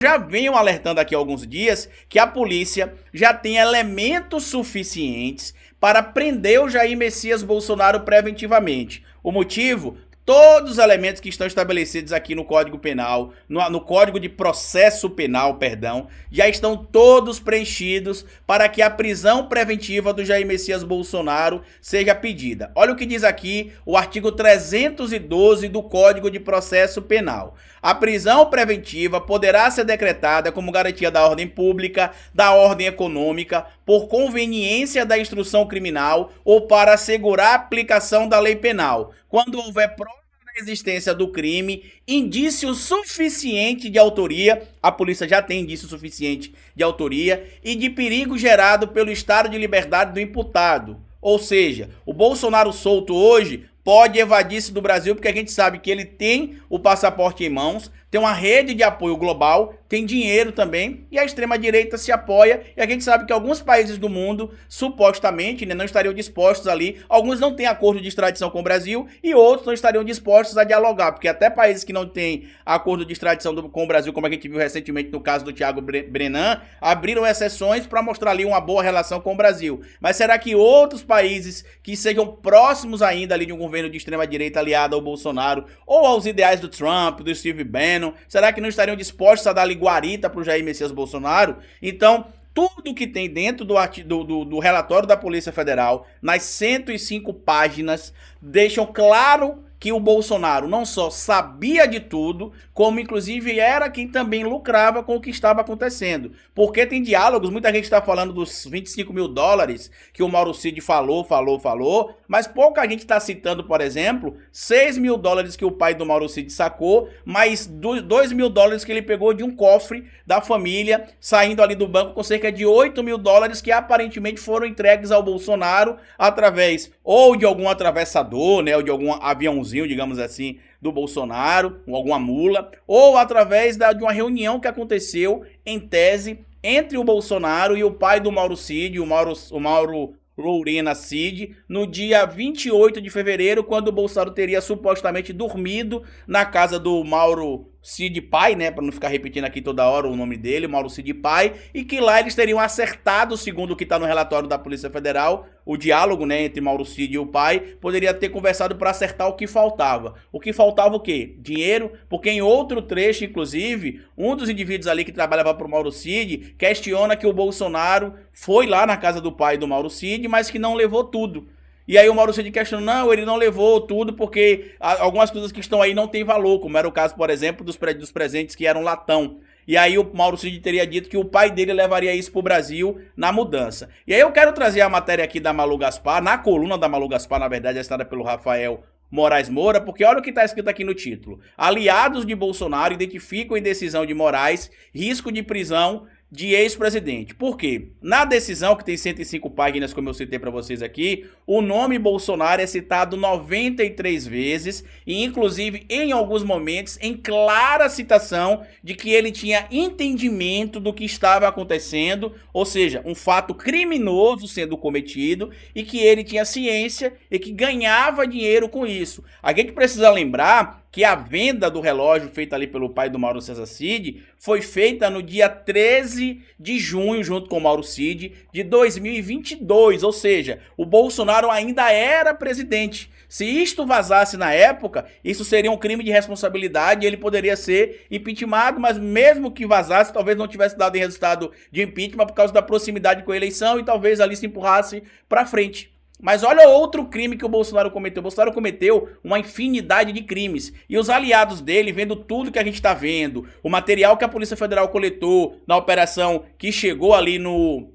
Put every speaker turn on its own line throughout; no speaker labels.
Já venho alertando aqui há alguns dias que a polícia já tem elementos suficientes para prender o Jair Messias Bolsonaro preventivamente. O motivo? Todos os elementos que estão estabelecidos aqui no Código Penal, no Código de Processo Penal, perdão, já estão todos preenchidos para que a prisão preventiva do Jair Messias Bolsonaro seja pedida. Olha o que diz aqui o artigo 312 do Código de Processo Penal. A prisão preventiva poderá ser decretada como garantia da ordem pública, da ordem econômica, por conveniência da instrução criminal ou para assegurar a aplicação da lei penal, quando houver prova da existência do crime, indício suficiente de autoria, a polícia já tem indício suficiente de autoria, e de perigo gerado pelo estado de liberdade do imputado. Ou seja, o Bolsonaro solto hoje pode evadir-se do Brasil porque a gente sabe que ele tem o passaporte em mãos, tem uma rede de apoio global, tem dinheiro também, e a extrema-direita se apoia, e a gente sabe que alguns países do mundo, supostamente, não estariam dispostos ali, alguns não têm acordo de extradição com o Brasil, e outros não estariam dispostos a dialogar, porque até países que não têm acordo de extradição com o Brasil, como a gente viu recentemente no caso do Thiago Brenan, abriram exceções para mostrar ali uma boa relação com o Brasil. Mas será que outros países que sejam próximos ainda ali de um governo de extrema-direita aliado ao Bolsonaro, ou aos ideais do Trump, do Steve Bannon, será que não estariam dispostos a dar guarita para o Jair Messias Bolsonaro? Então, tudo que tem dentro do relatório da Polícia Federal, nas 105 páginas, deixam claro que o Bolsonaro não só sabia de tudo, como inclusive era quem também lucrava com o que estava acontecendo. Porque tem diálogos, muita gente está falando dos 25 mil dólares que o Mauro Cid falou, mas pouca gente está citando, por exemplo, 6 mil dólares que o pai do Mauro Cid sacou, mais 2 mil dólares que ele pegou de um cofre da família, saindo ali do banco com cerca de 8 mil dólares que aparentemente foram entregues ao Bolsonaro através ou de algum atravessador, né, ou de algum aviãozinho, digamos assim, do Bolsonaro, ou alguma mula, ou através de uma reunião que aconteceu, em tese, entre o Bolsonaro e o pai do Mauro Cid, o Mauro Lourena Cid, no dia 28 de fevereiro, quando o Bolsonaro teria supostamente dormido na casa do Mauro Cid pai, né, para não ficar repetindo aqui toda hora o nome dele, Mauro Cid pai, e que lá eles teriam acertado, segundo o que está no relatório da Polícia Federal, o diálogo, né, entre Mauro Cid e o pai, poderia ter conversado para acertar o que faltava. O que faltava o quê? Dinheiro, porque em outro trecho, inclusive, um dos indivíduos ali que trabalhava para o Mauro Cid questiona que o Bolsonaro foi lá na casa do pai do Mauro Cid, mas que não levou tudo. E aí o Mauro Cid questiona, não, ele não levou tudo porque algumas coisas que estão aí não tem valor, como era o caso, por exemplo, dos presentes que eram latão. E aí o Mauro Cid teria dito que o pai dele levaria isso para o Brasil na mudança. E aí eu quero trazer a matéria aqui da Malu Gaspar, na coluna da Malu Gaspar, na verdade, assinada pelo Rafael Moraes Moura, porque olha o que está escrito aqui no título. Aliados de Bolsonaro identificam em decisão de Moraes risco de prisão de ex-presidente. Por quê? Na decisão, que tem 105 páginas, como eu citei para vocês aqui, o nome Bolsonaro é citado 93 vezes e, inclusive, em alguns momentos, em clara citação de que ele tinha entendimento do que estava acontecendo, ou seja, um fato criminoso sendo cometido e que ele tinha ciência e que ganhava dinheiro com isso. A gente precisa lembrar que a venda do relógio feita ali pelo pai do Mauro César Cid foi feita no dia 13 de junho, junto com o Mauro Cid, de 2022, ou seja, o Bolsonaro ainda era presidente. Se isto vazasse na época, isso seria um crime de responsabilidade e ele poderia ser impeachmentado, mas mesmo que vazasse, talvez não tivesse dado em resultado de impeachment por causa da proximidade com a eleição e talvez ali se empurrasse para frente. Mas olha outro crime que o Bolsonaro cometeu. O Bolsonaro cometeu uma infinidade de crimes. E os aliados dele, vendo tudo que a gente está vendo, o material que a Polícia Federal coletou na operação que chegou ali no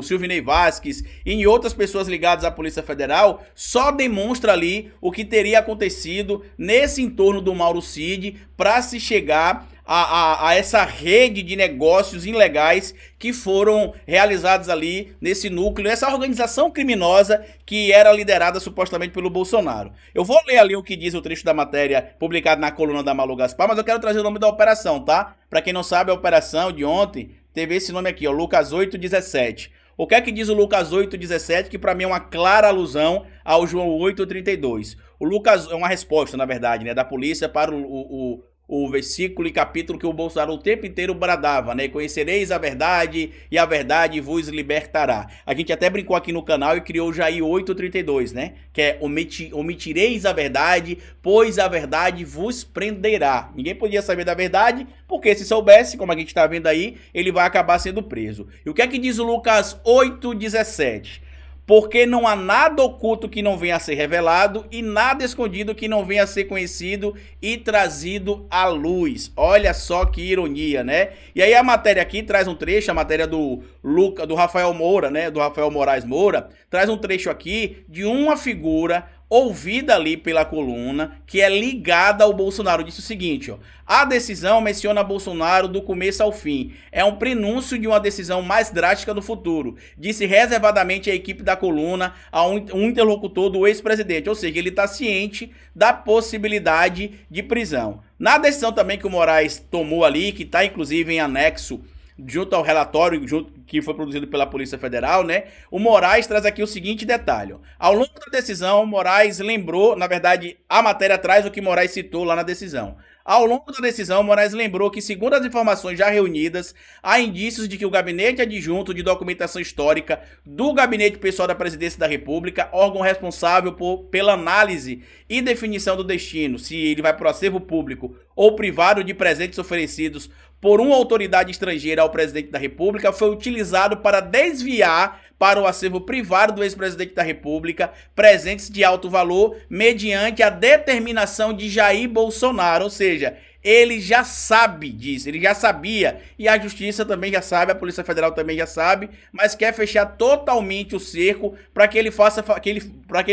Silvinei Vasquez e em outras pessoas ligadas à Polícia Federal, só demonstra ali o que teria acontecido nesse entorno do Mauro Cid para se chegar a essa rede de negócios ilegais que foram realizados ali nesse núcleo, essa organização criminosa que era liderada supostamente pelo Bolsonaro. Eu vou ler ali o que diz o trecho da matéria publicado na coluna da Malu Gaspar, mas eu quero trazer o nome da operação, tá? Para quem não sabe, a operação de ontem teve esse nome aqui, ó, Lucas 817. O que é que diz o Lucas 8,17, que para mim é uma clara alusão ao João 8,32. O Lucas é uma resposta, na verdade, né, da polícia para o o versículo e capítulo que o Bolsonaro o tempo inteiro bradava, né? Conhecereis a verdade e a verdade vos libertará. A gente até brincou aqui no canal e criou o Jair 8:32, né? Que é omitireis a verdade, pois a verdade vos prenderá. Ninguém podia saber da verdade, porque se soubesse, como a gente está vendo aí, ele vai acabar sendo preso. E o que é que diz o Lucas 8:17? Porque não há nada oculto que não venha a ser revelado e nada escondido que não venha a ser conhecido e trazido à luz. Olha só que ironia, né? E aí a matéria aqui traz um trecho, a matéria do Rafael Moura, né? Do Rafael Moraes Moura, traz um trecho aqui de uma figura ouvida ali pela coluna, que é ligada ao Bolsonaro. Disse o seguinte, ó: a decisão menciona Bolsonaro do começo ao fim. É um prenúncio de uma decisão mais drástica no futuro. Disse reservadamente a equipe da coluna a um interlocutor do ex-presidente. Ou seja, ele está ciente da possibilidade de prisão. Na decisão também que o Moraes tomou ali, que está inclusive em anexo junto ao relatório que foi produzido pela Polícia Federal, né? O Moraes traz aqui o seguinte detalhe. Ao longo da decisão, o Moraes lembrou, na verdade, a matéria traz o que Moraes citou lá na decisão. Ao longo da decisão, Moraes lembrou que, segundo as informações já reunidas, há indícios de que o Gabinete Adjunto de Documentação Histórica do Gabinete Pessoal da Presidência da República, órgão responsável pela análise e definição do destino, se ele vai para o acervo público ou privado de presentes oferecidos por uma autoridade estrangeira ao presidente da República, foi utilizado para desviar para o acervo privado do ex-presidente da República presentes de alto valor mediante a determinação de Jair Bolsonaro. Ou seja, ele já sabe disso, ele já sabia, e a Justiça também já sabe, a Polícia Federal também já sabe, mas quer fechar totalmente o cerco para que ele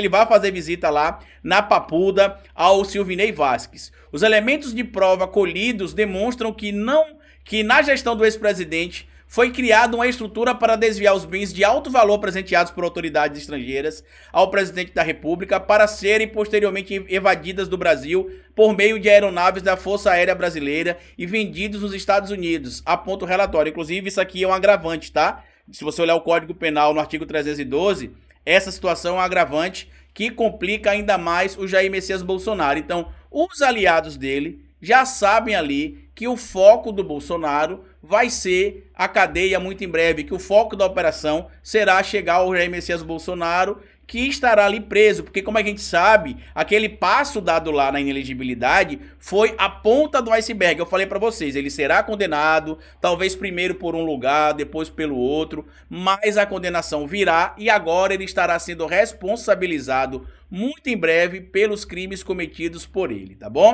vá fazer visita lá na Papuda ao Silvinei Vasquez. Os elementos de prova colhidos demonstram que na gestão do ex-presidente foi criada uma estrutura para desviar os bens de alto valor presenteados por autoridades estrangeiras ao presidente da República para serem posteriormente evadidas do Brasil por meio de aeronaves da Força Aérea Brasileira e vendidos nos Estados Unidos, aponta o relatório. Inclusive, isso aqui é um agravante, tá? Se você olhar o Código Penal no artigo 312, essa situação é um agravante que complica ainda mais o Jair Messias Bolsonaro. Então, os aliados dele já sabem ali que o foco do Bolsonaro vai ser a cadeia muito em breve, que o foco da operação será chegar ao Jair Messias Bolsonaro, que estará ali preso, porque como a gente sabe, aquele passo dado lá na inelegibilidade foi a ponta do iceberg. Eu falei para vocês, ele será condenado, talvez primeiro por um lugar, depois pelo outro, mas a condenação virá e agora ele estará sendo responsabilizado muito em breve pelos crimes cometidos por ele, tá bom?